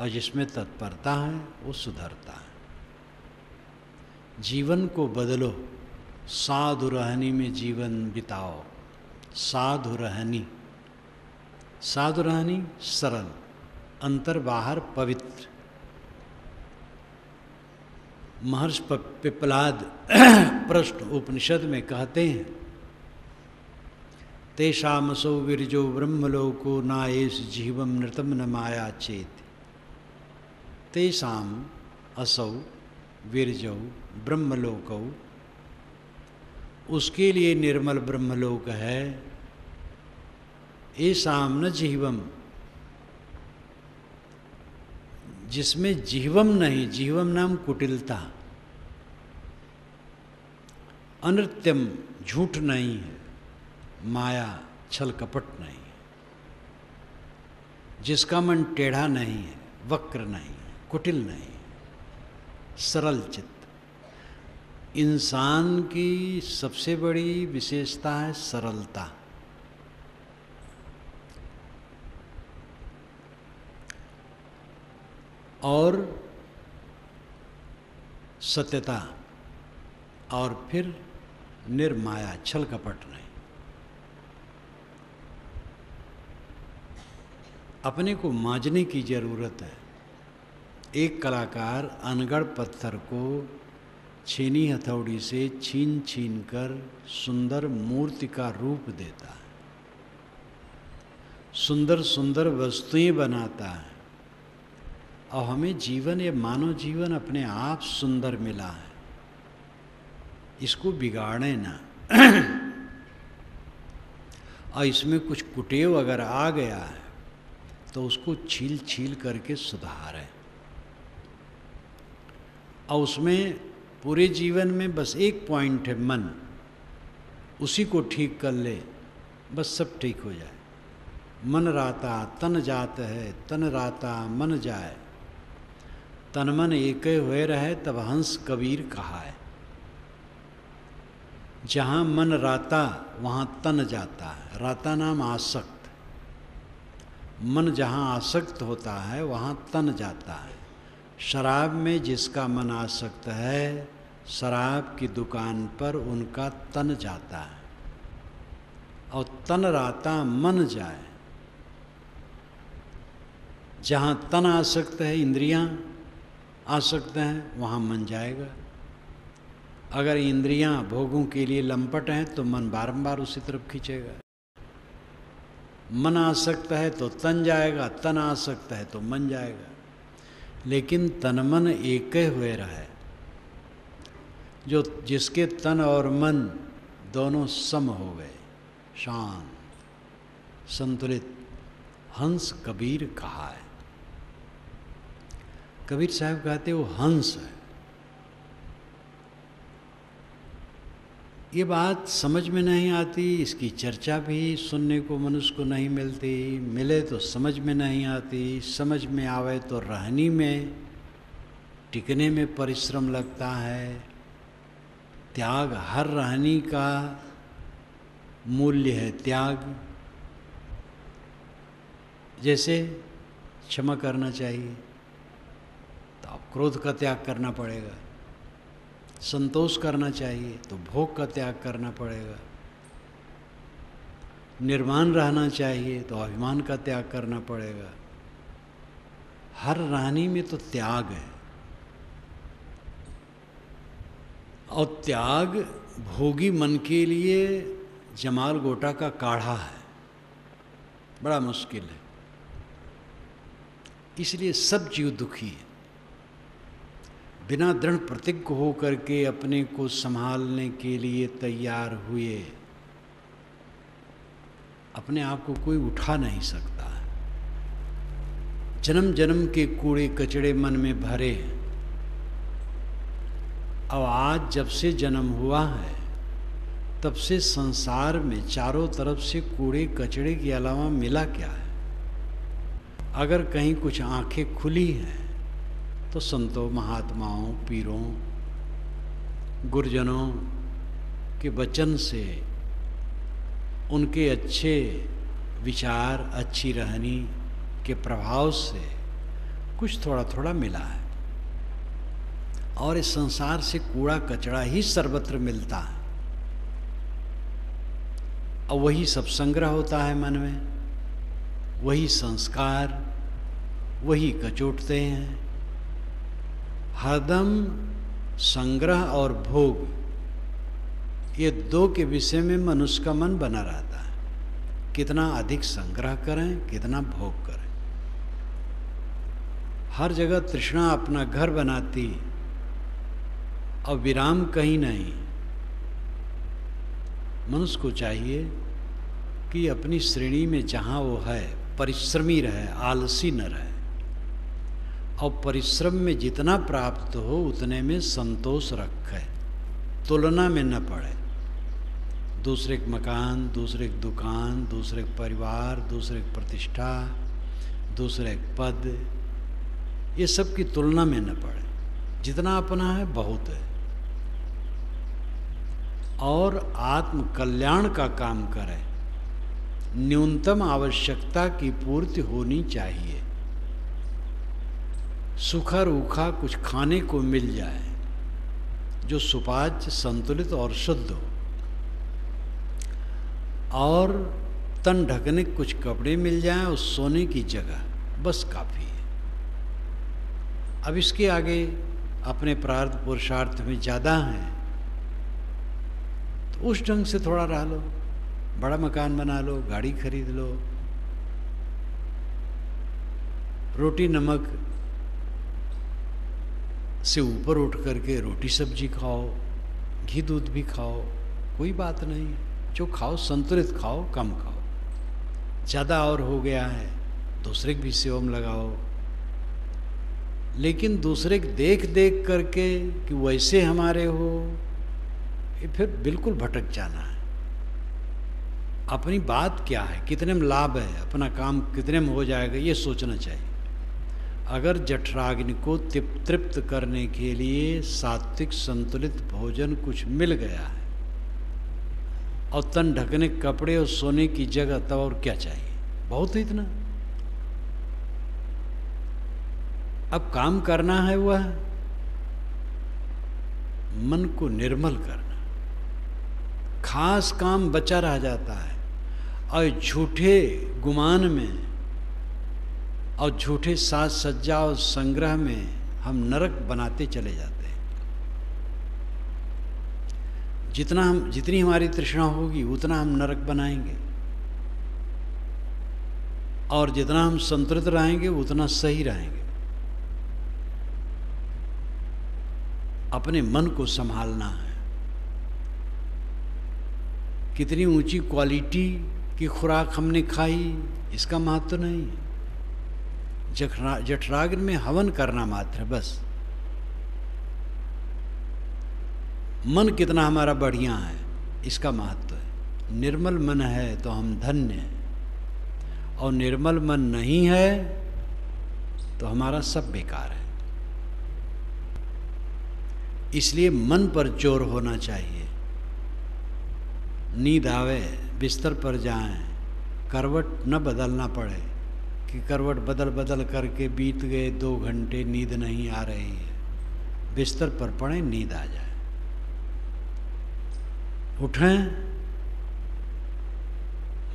और जिसमें तत्परता है वो सुधरता है। जीवन को बदलो, साधु रहनी में जीवन बिताओ। साधु रहनी, साधु रहनी सरल, अंतर बाहर पवित्र। महर्षि पिप्पलाद प्रश्न उपनिषद में कहते हैं, तेषामसौ विरजो ब्रह्मलोको नायेष जीवम नृतम न माया चेत। तेषाम असौ विरजौ ब्रह्मलोकौ, उसके लिए निर्मल ब्रह्मलोक है। ऐसाम न जीवम, जिसमें जीवम नहीं, जीवम नाम कुटिलता, अनृत्यम झूठ नहीं है, माया छल कपट नहीं है, जिसका मन टेढ़ा नहीं है, वक्र नहीं, कुटिल नहीं, सरल चित्त। इंसान की सबसे बड़ी विशेषता है सरलता। और सत्यता, और फिर निर्माया, छल कपट नहीं। अपने को मांजने की जरूरत है। एक कलाकार अनगढ़ पत्थर को छीनी हथौड़ी से छीन छीन कर सुंदर मूर्ति का रूप देता है, सुंदर सुंदर वस्तुएं बनाता है। और हमें जीवन, ये मानव जीवन अपने आप सुंदर मिला है, इसको बिगाड़े ना। और इसमें कुछ कुटेव अगर आ गया है तो उसको छील छील करके सुधारें। और उसमें पूरे जीवन में बस एक पॉइंट है, मन, उसी को ठीक कर ले, बस सब ठीक हो जाए। मन राता तन जात है, तन राता मन जाए, तन मन एक हुए रहे तब हंस कबीर कहा है। जहाँ मन राता वहाँ तन जाता है। राता नाम आसक्त, मन जहाँ आसक्त होता है वहाँ तन जाता है। शराब में जिसका मन आसक्त है, शराब की दुकान पर उनका तन जाता है। और तन राता मन जाए, जहाँ तन आसक्त है, इंद्रियां आसक्त हैं, वहाँ मन जाएगा। अगर इंद्रियां भोगों के लिए लंपट हैं तो मन बारंबार उसी तरफ खींचेगा। मन आसक्त है तो तन जाएगा, तन आसक्त है तो मन जाएगा। लेकिन तन मन एक हुए रहे, जो जिसके तन और मन दोनों सम हो गए, शांत संतुलित, हंस कबीर कहा है। कबीर साहब कहते वो हंस है। ये बात समझ में नहीं आती, इसकी चर्चा भी सुनने को मनुष्य को नहीं मिलती, मिले तो समझ में नहीं आती, समझ में आवे तो रहनी में, टिकने में परिश्रम लगता है। त्याग, हर रहनी का मूल्य है त्याग। जैसे क्षमा करना चाहिए तो अब क्रोध का त्याग करना पड़ेगा, संतोष करना चाहिए तो भोग का त्याग करना पड़ेगा, निर्वाण रहना चाहिए तो अभिमान का त्याग करना पड़ेगा। हर रहनी में तो त्याग है। और त्याग भोगी मन के लिए जमाल गोटा का काढ़ा है, बड़ा मुश्किल है। इसलिए सब जीव दुखी है। बिना दृढ़ प्रतिज्ञ हो करके अपने को संभालने के लिए तैयार हुए, अपने आप को कोई उठा नहीं सकता। जन्म जन्म के कूड़े कचड़े मन में भरे हैं। अब आज जब से जन्म हुआ है तब से संसार में चारों तरफ से कूड़े कचड़े के अलावा मिला क्या है? अगर कहीं कुछ आंखें खुली हैं तो संतों, महात्माओं, पीरों, गुरुजनों के वचन से, उनके अच्छे विचार, अच्छी रहनी के प्रभाव से कुछ थोड़ा थोड़ा मिला है। और इस संसार से कूड़ा कचड़ा ही सर्वत्र मिलता है। और वही सब संग्रह होता है मन में, वही संस्कार, वही कचोटते हैं। हरदम संग्रह और भोग, ये दो के विषय में मनुष्य का मन बना रहता है। कितना अधिक संग्रह करें, कितना भोग करें। हर जगह तृष्णा अपना घर बनाती और विराम कहीं नहीं। मनुष्य को चाहिए कि अपनी श्रेणी में जहाँ वो है परिश्रमी रहे, आलसी न रहे, और परिश्रम में जितना प्राप्त हो उतने में संतोष रखे, तुलना में न पड़े। दूसरे के मकान, दूसरे की दुकान, दूसरे के परिवार, दूसरे की प्रतिष्ठा, दूसरे के पद, ये सब की तुलना में न पड़े। जितना अपना है बहुत है। और आत्म कल्याण का काम करे। न्यूनतम आवश्यकता की पूर्ति होनी चाहिए। सूखा रूखा कुछ खाने को मिल जाए जो सुपाच्य, संतुलित और शुद्ध हो, और तन ढकने कुछ कपड़े मिल जाएं और सोने की जगह, बस काफ़ी है। अब इसके आगे अपने प्रार्थ पुरुषार्थ में ज़्यादा हैं तो उस ढंग से थोड़ा रह लो, बड़ा मकान बना लो, गाड़ी खरीद लो, रोटी नमक से ऊपर उठ करके रोटी सब्जी खाओ, घी दूध भी खाओ, कोई बात नहीं। जो खाओ संतुलित खाओ, कम खाओ। ज़्यादा और हो गया है दूसरे की भी सेवा में लगाओ, लेकिन दूसरे के देख देख करके कि वैसे हमारे हो, ये फिर बिल्कुल भटक जाना है। अपनी बात क्या है, कितने में लाभ है, अपना काम कितने में हो जाएगा, ये सोचना चाहिए। अगर जठराग्नि को तृप्त करने के लिए सात्विक संतुलित भोजन कुछ मिल गया है और तन ढकने कपड़े और सोने की जगह, तब और क्या चाहिए? बहुत है इतना। अब काम करना है वह मन को निर्मल करना। खास काम बचा रह जाता है और झूठे गुमान में और झूठे साज सज्जा और संग्रह में हम नरक बनाते चले जाते हैं। जितनी हमारी तृष्णा होगी उतना हम नरक बनाएंगे, और जितना हम संतुलित रहेंगे उतना सही रहेंगे। अपने मन को संभालना है। कितनी ऊंची क्वालिटी की खुराक हमने खाई, इसका महत्व नहीं है। जठराग्नि में हवन करना मात्र, बस। मन कितना हमारा बढ़िया है, इसका महत्व है। निर्मल मन है तो हम धन्य हैं, और निर्मल मन नहीं है तो हमारा सब बेकार है। इसलिए मन पर जोर होना चाहिए। नींद आवे, बिस्तर पर जाएं, करवट न बदलना पड़े कि करवट बदल बदल करके बीत गए 2 घंटे, नींद नहीं आ रही है। बिस्तर पर पड़े, नींद आ जाए। उठें,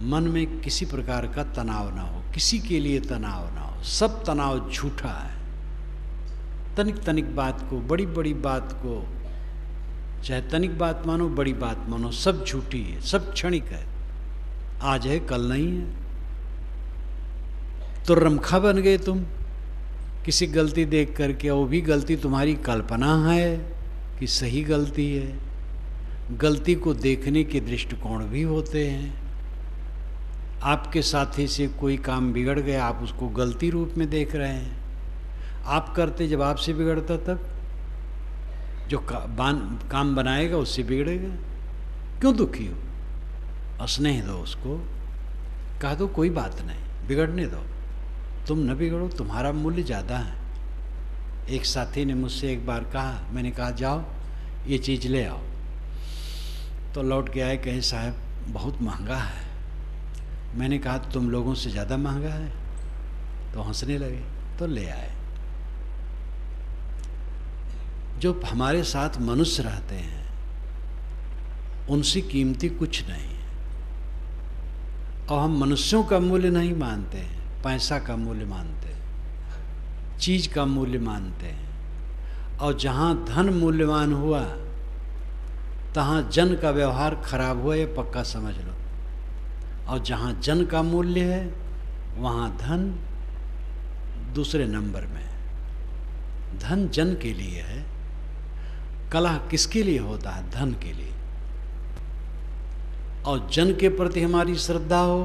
मन में किसी प्रकार का तनाव ना हो, किसी के लिए तनाव ना हो। सब तनाव झूठा है। तनिक तनिक बात को, बड़ी बड़ी बात को, चाहे तनिक बात मानो, बड़ी बात मानो, सब झूठी है, सब क्षणिक है। आज है, कल नहीं है। तो रमखा बन गए तुम किसी गलती देख करके, वो भी गलती तुम्हारी कल्पना है कि सही गलती है। गलती को देखने के दृष्टिकोण भी होते हैं। आपके साथी से कोई काम बिगड़ गया, आप उसको गलती रूप में देख रहे हैं। आप करते जब आपसे बिगड़ता, तब जो काम बनाएगा उससे बिगड़ेगा। क्यों दुखी हो? स्नेह दो उसको, कह दो कोई बात नहीं, बिगड़ने दो, तुम न बिगड़ो, तुम्हारा मूल्य ज़्यादा है। एक साथी ने मुझसे एक बार कहा, मैंने कहा जाओ ये चीज़ ले आओ, तो लौट के आए, कहे साहब बहुत महंगा है। मैंने कहा तुम लोगों से ज़्यादा महंगा है? तो हंसने लगे, तो ले आए। जो हमारे साथ मनुष्य रहते हैं उनसे कीमती कुछ नहीं है। और हम मनुष्यों का मूल्य नहीं मानते हैं, पैसा का मूल्य मानते हैं, चीज का मूल्य मानते हैं। और जहाँ धन मूल्यवान हुआ तहाँ जन का व्यवहार खराब हुआ, ये पक्का समझ लो। और जहाँ जन का मूल्य है वहाँ धन दूसरे नंबर में है। धन जन के लिए है, कलह किसके लिए होता है? धन के लिए। और जन के प्रति हमारी श्रद्धा हो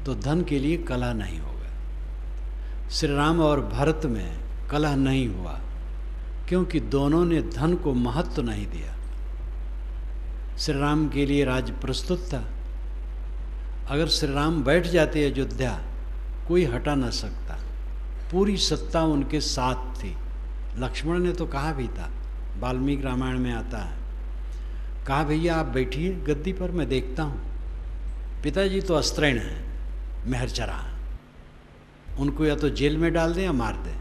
तो धन के लिए कलह नहीं होगा। श्री राम और भरत में कलह नहीं हुआ क्योंकि दोनों ने धन को महत्व नहीं दिया। श्री राम के लिए राज्य प्रस्तुत था। अगर श्री राम बैठ जाते अयोध्या, कोई हटा न सकता, पूरी सत्ता उनके साथ थी। लक्ष्मण ने तो कहा भी था, वाल्मीकि रामायण में आता है, कहा भैया आप बैठिए गद्दी पर, मैं देखता हूँ। पिताजी तो अस्त्रैण हैं, मेहरचरा, उनको या तो जेल में डाल दें या मार दें।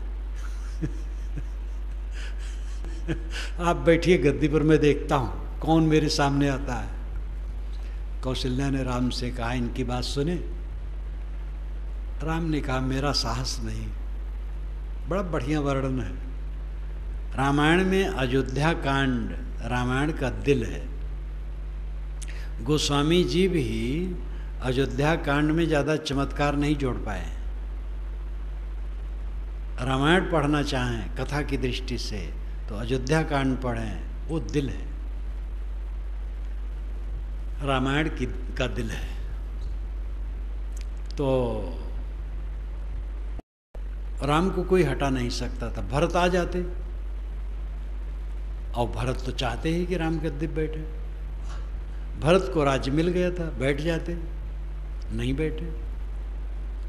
आप बैठिए गद्दी पर, मैं देखता हूँ कौन मेरे सामने आता है। कौशल्या ने राम से कहा, इनकी बात सुने। राम ने कहा, मेरा साहस नहीं। बड़ा बढ़िया वर्णन है रामायण में। अयोध्या कांड रामायण का दिल है। गोस्वामी जी भी अयोध्या कांड में ज़्यादा चमत्कार नहीं जोड़ पाए। रामायण पढ़ना चाहें कथा की दृष्टि से तो अयोध्या कांड पढ़ें, वो दिल है, रामायण का दिल है। तो राम को कोई हटा नहीं सकता था। भरत आ जाते, और भरत तो चाहते ही कि राम गद्दी पे बैठे। भरत को राज्य मिल गया था, बैठ जाते, नहीं बैठे।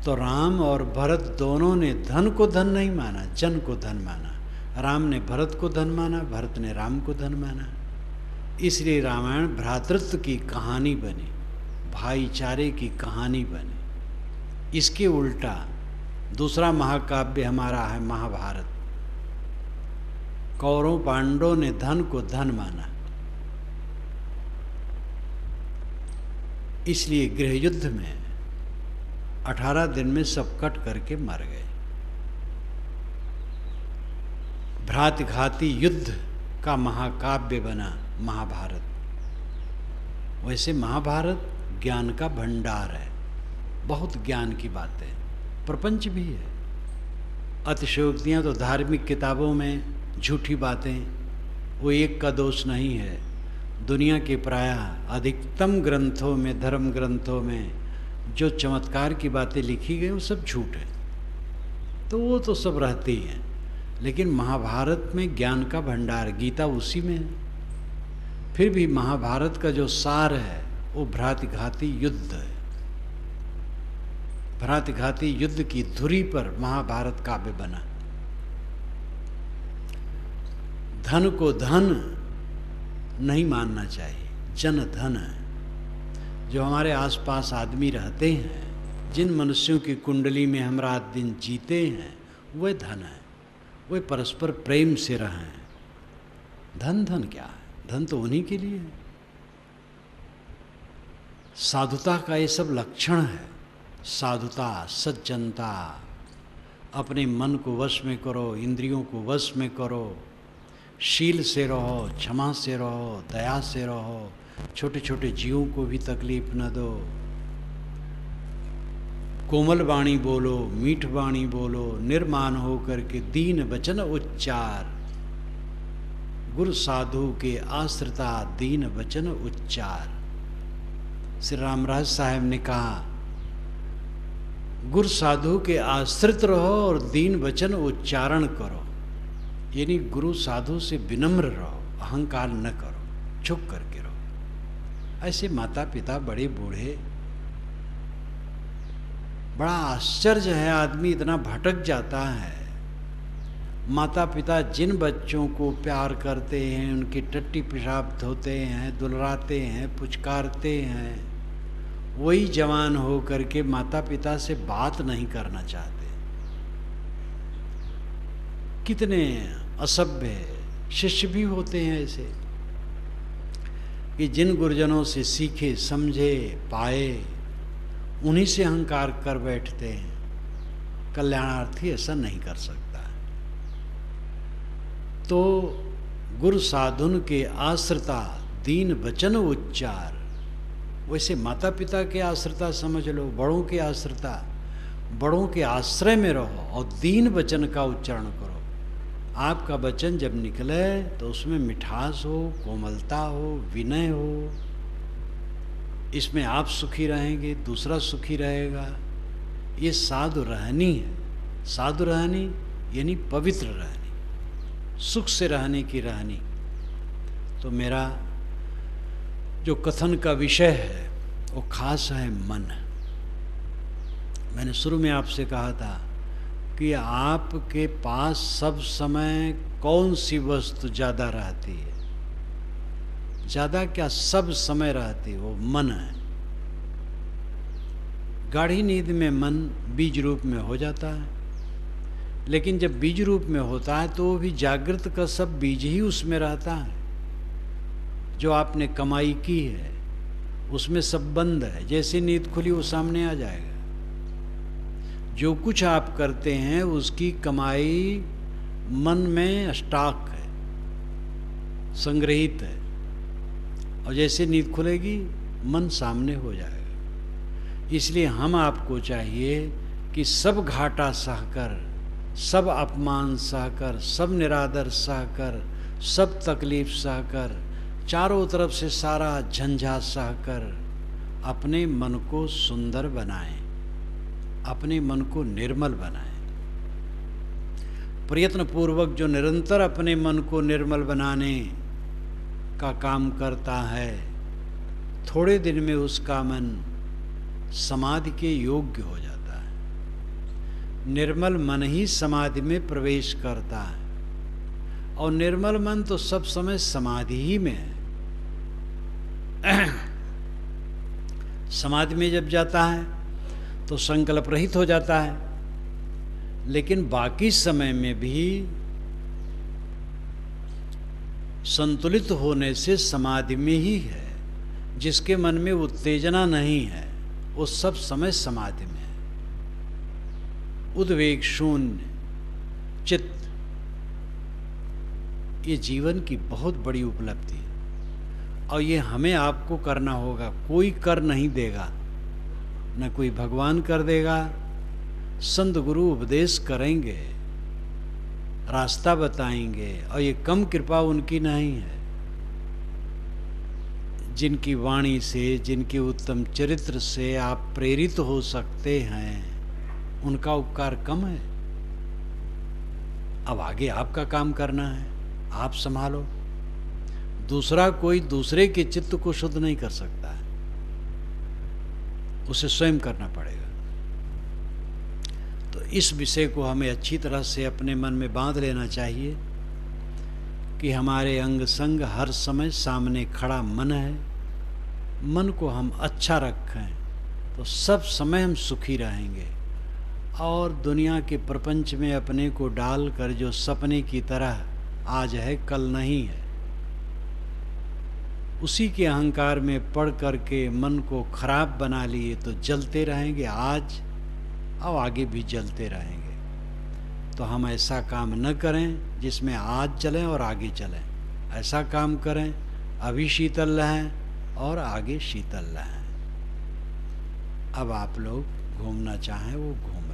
तो राम और भरत दोनों ने धन को धन नहीं माना, जन को धन माना। राम ने भरत को धन माना, भरत ने राम को धन माना। इसलिए रामायण भ्रातृत्व की कहानी बनी, भाईचारे की कहानी बनी। इसके उल्टा दूसरा महाकाव्य हमारा है महाभारत। कौरव पांडवों ने धन को धन माना, इसलिए गृह युद्ध में 18 दिन में सब कट करके मर गए। भ्रातघाती युद्ध का महाकाव्य बना महाभारत। वैसे महाभारत ज्ञान का भंडार है, बहुत ज्ञान की बातें, प्रपंच भी है। अतिशयोक्तियाँ तो धार्मिक किताबों में झूठी बातें, वो एक का दोष नहीं है। दुनिया के प्रायः अधिकतम ग्रंथों में, धर्म ग्रंथों में जो चमत्कार की बातें लिखी गई वो सब झूठ है, तो वो तो सब रहती हैं। लेकिन महाभारत में ज्ञान का भंडार, गीता उसी में है। फिर भी महाभारत का जो सार है वो भ्रातघाती युद्ध है। भ्रातघाती युद्ध की धुरी पर महाभारत काव्य बना। धन को धन नहीं मानना चाहिए, जन धन है। जो हमारे आसपास आदमी रहते हैं, जिन मनुष्यों की कुंडली में हम रात दिन जीते हैं, वह धन है। वे परस्पर प्रेम से रहें। धन धन क्या है? धन तो उन्हीं के लिए है। साधुता का ये सब लक्षण है। साधुता, सज्जनता, अपने मन को वश में करो, इंद्रियों को वश में करो, शील से रहो, क्षमा से रहो, दया से रहो, छोटे छोटे जीवों को भी तकलीफ न दो, कोमल वाणी बोलो, मीठ वाणी बोलो, निर्मान हो करके दीन वचन उच्चार। गुरु साधु के आश्रिता दीन वचन उच्चार। श्री रामराज साहब ने कहा, गुरु साधु के आश्रित रहो और दीन वचन उच्चारण करो। यानी गुरु साधु से विनम्र रहो, अहंकार न करो, झुक करके रहो। ऐसे माता पिता, बड़े बूढ़े, बड़ा आश्चर्य है, आदमी इतना भटक जाता है। माता पिता जिन बच्चों को प्यार करते हैं, उनकी टट्टी पेशाब धोते हैं, दुलराते हैं, पुचकारते हैं, वही जवान हो करके माता पिता से बात नहीं करना चाहते। कितने असभ्य शिष्य भी होते हैं ऐसे कि जिन गुरुजनों से सीखे, समझे, पाए, उन्हीं से अहंकार कर बैठते हैं। कल्याणार्थी ऐसा नहीं कर सकता। तो गुरु साधुन के आश्रिता दीन वचन उच्चार, वैसे माता पिता के आश्रिता समझ लो, बड़ों के आश्रिता, बड़ों के आश्रय में रहो और दीन वचन का उच्चारण करो। आपका वचन जब निकले तो उसमें मिठास हो, कोमलता हो, विनय हो। इसमें आप सुखी रहेंगे, दूसरा सुखी रहेगा। ये साधु रहनी है। साधु रहनी यानी पवित्र रहनी, सुख से रहने की रहनी। तो मेरा जो कथन का विषय है वो खास है मन। मैंने शुरू में आपसे कहा था कि आपके पास सब समय कौन सी वस्तु ज़्यादा रहती है? ज़्यादा क्या, सब समय रहती है, वो मन है। गाढ़ी नींद में मन बीज रूप में हो जाता है, लेकिन जब बीज रूप में होता है तो वो भी जागृत का सब बीज ही उसमें रहता है। जो आपने कमाई की है उसमें सब बंद है, जैसे नींद खुली वो सामने आ जाएगा। जो कुछ आप करते हैं उसकी कमाई मन में स्टॉक है, संग्रहित है, और जैसे नींद खुलेगी मन सामने हो जाएगा। इसलिए हम आपको चाहिए कि सब घाटा सहकर, सब अपमान सहकर, सब निरादर सहकर, सब तकलीफ सहकर, चारों तरफ से सारा झंझा सहकर अपने मन को सुंदर बनाएं, अपने मन को निर्मल बनाएं। प्रयत्न पूर्वक जो निरंतर अपने मन को निर्मल बनाने का काम करता है, थोड़े दिन में उसका मन समाधि के योग्य हो जाता है। निर्मल मन ही समाधि में प्रवेश करता है, और निर्मल मन तो सब समय समाधि ही में है। समाधि में जब जाता है तो संकल्प रहित हो जाता है, लेकिन बाकी समय में भी संतुलित होने से समाधि में ही है। जिसके मन में उत्तेजना नहीं है वो सब समय समाधि में है। उद्वेग शून्य चित्त, ये जीवन की बहुत बड़ी उपलब्धि है, और ये हमें आपको करना होगा। कोई कर नहीं देगा, न कोई भगवान कर देगा। संत गुरु उपदेश करेंगे, रास्ता बताएंगे, और ये कम कृपा उनकी नहीं है। जिनकी वाणी से, जिनके उत्तम चरित्र से आप प्रेरित हो सकते हैं, उनका उपकार कम है। अब आगे आपका काम करना है, आप संभालो। दूसरा कोई दूसरे के चित्त को शुद्ध नहीं कर सकता है, उसे स्वयं करना पड़ेगा। तो इस विषय को हमें अच्छी तरह से अपने मन में बांध लेना चाहिए कि हमारे अंग संग हर समय सामने खड़ा मन है। मन को हम अच्छा रखें तो सब समय हम सुखी रहेंगे, और दुनिया के प्रपंच में अपने को डालकर जो सपने की तरह आज है कल नहीं है, उसी के अहंकार में पड़ करके मन को खराब बना लिए तो जलते रहेंगे आज और आगे भी जलते रहेंगे। तो हम ऐसा काम न करें जिसमें आज चलें और आगे चलें। ऐसा काम करें अभी शीतल रहें और आगे शीतल रहें। अब आप लोग घूमना चाहें वो घूम